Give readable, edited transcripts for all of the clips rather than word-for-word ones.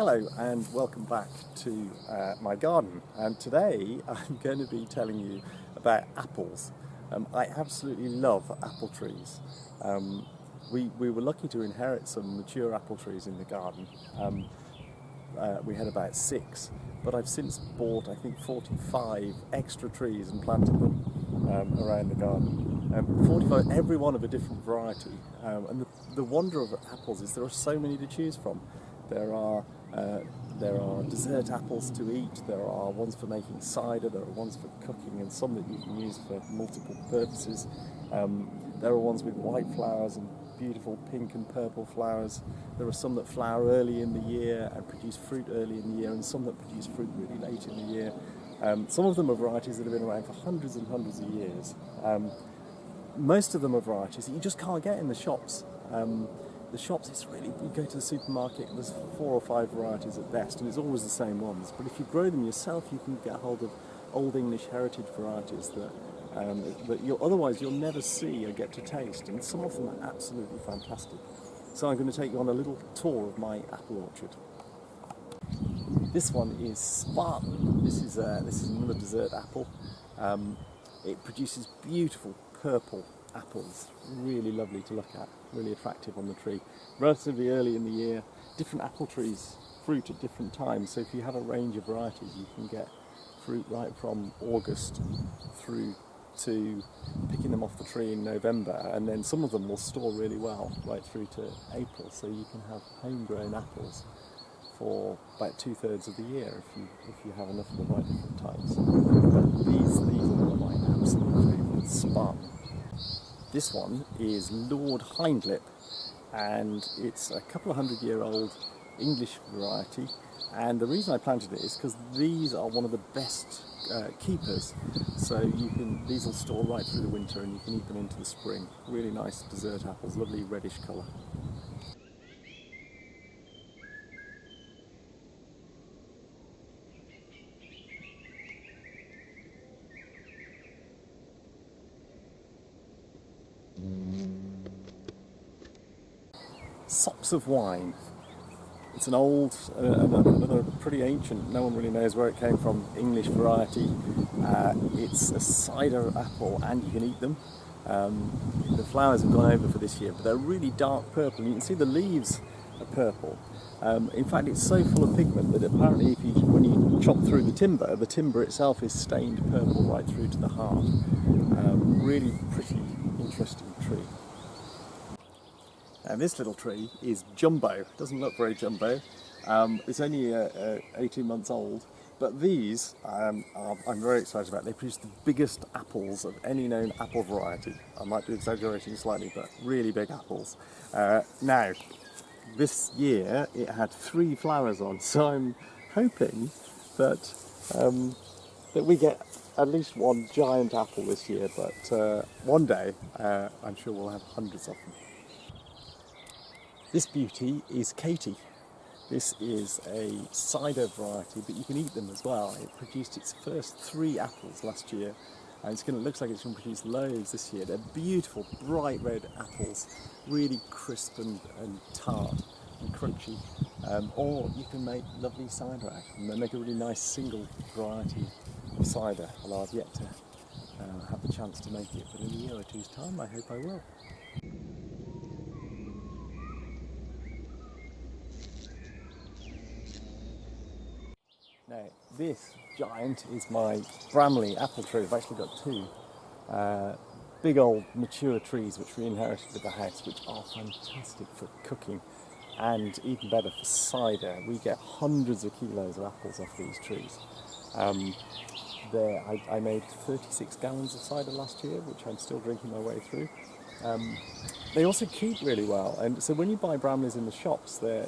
Hello and welcome back to my garden, and today I'm going to be telling you about apples. I absolutely love apple trees. We were lucky to inherit some mature apple trees in the garden. We had about 6, but I've since bought I think 45 extra trees and planted them around the garden. 45, every one of a different variety, and the wonder of apples is there are so many to choose from. There are dessert apples to eat, there are ones for making cider, there are ones for cooking, and some that you can use for multiple purposes. There are ones with white flowers and beautiful pink and purple flowers. There are some that flower early in the year and produce fruit early in the year, and some that produce fruit really late in the year. Some of them are varieties that have been around for hundreds and hundreds of years. Most of them are varieties that you just can't get in the shops. The shops, it's really, you go to the supermarket, there's 4 or 5 varieties at best, and it's always the same ones. But if you grow them yourself, you can get hold of old English heritage varieties that otherwise you'll never see or get to taste, and some of them are absolutely fantastic. So I'm going to take you on a little tour of my apple orchard. This one is Spartan. This is another dessert apple. It produces beautiful purple apples, really lovely to look at, really attractive on the tree. Relatively early in the year, different apple trees fruit at different times, so if you have a range of varieties you can get fruit right from August through to picking them off the tree in November, and then some of them will store really well right through to April, so you can have homegrown apples for about 2/3 of the year if you have enough of the right different types. But these are one of my absolute favourites, Spartan. This one is Lord Hindlip, and it's a couple of 100-year-old English variety, and the reason I planted it is because these are one of the best keepers, so these will store right through the winter and you can eat them into the spring. Really nice dessert apples, lovely reddish colour. Sops of Wine. It's an old, another pretty ancient, no one really knows where it came from, English variety. It's a cider apple and you can eat them. The flowers have gone over for this year, but they're really dark purple. You can see the leaves are purple. In fact, it's so full of pigment that apparently when you chop through the timber itself is stained purple right through to the heart. Really pretty, interesting tree. And this little tree is jumbo. It doesn't look very jumbo. It's only 18 months old, but these I'm very excited about. They produce the biggest apples of any known apple variety. I might be exaggerating slightly, but really big apples. Now, this year it had 3 flowers on, so I'm hoping that that we get at least one giant apple this year, but one day I'm sure we'll have hundreds of them. This beauty is Katie. This is a cider variety, but you can eat them as well. It produced its first 3 apples last year, and it looks like it's going to produce loads this year. They're beautiful, bright red apples, really crisp and tart and crunchy. Or you can make lovely cider out of them. They make a really nice single variety of cider, although I've yet to have the chance to make it, but in a year or two's time I hope I will. Now, this giant is my Bramley apple tree. I've actually got 2 big old mature trees which we inherited with the house, which are fantastic for cooking and even better for cider. We get hundreds of kilos of apples off these trees. I made 36 gallons of cider last year, which I'm still drinking my way through. They also keep really well, and so when you buy Bramleys in the shops, they're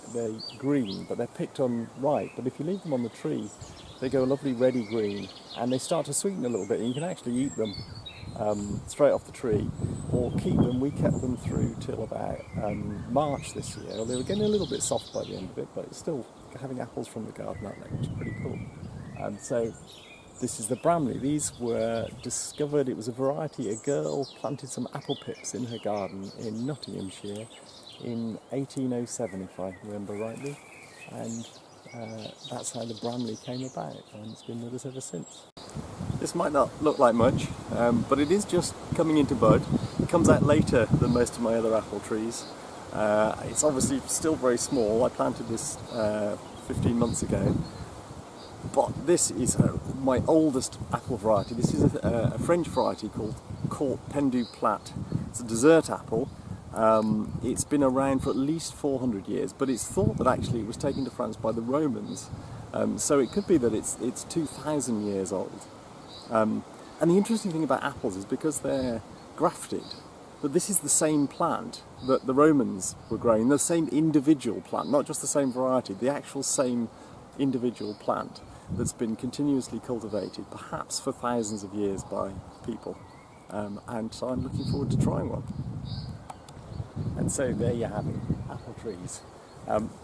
green, but they're picked on ripe. But if you leave them on the tree, they go a lovely reddy green, and they start to sweeten a little bit, and you can actually eat them straight off the tree, or keep them. We kept them through till about March this year. They were getting a little bit soft by the end of it, but it's still having apples from the garden out there, which is pretty cool. So this is the Bramley. These were discovered, it was a variety, a girl planted some apple pips in her garden in Nottinghamshire in 1807, if I remember rightly, and that's how the Bramley came about, and it's been with us ever since. This might not look like much, but it is just coming into bud. It comes out later than most of my other apple trees. It's obviously still very small. I planted this 15 months ago, but this is my oldest apple variety. This is a French variety called Pen du Plat. It's a dessert apple. It's been around for at least 400 years, but it's thought that actually it was taken to France by the Romans. So it could be that it's 2,000 years old. And the interesting thing about apples is because they're grafted, that this is the same plant that the Romans were growing, the same individual plant, not just the same variety, the actual same individual plant that's been continuously cultivated, perhaps for thousands of years by people. And so I'm looking forward to trying one. And so there you have it, apple trees.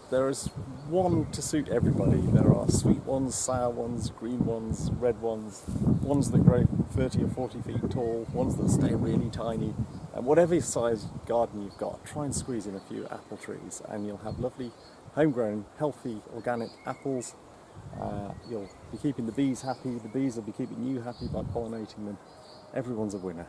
There is one to suit everybody. There are sweet ones, sour ones, green ones, red ones, ones that grow 30 or 40 feet tall, ones that stay really tiny. And whatever size garden you've got, try and squeeze in a few apple trees and you'll have lovely, homegrown, healthy, organic apples. You'll be keeping the bees happy, the bees will be keeping you happy by pollinating them. Everyone's a winner.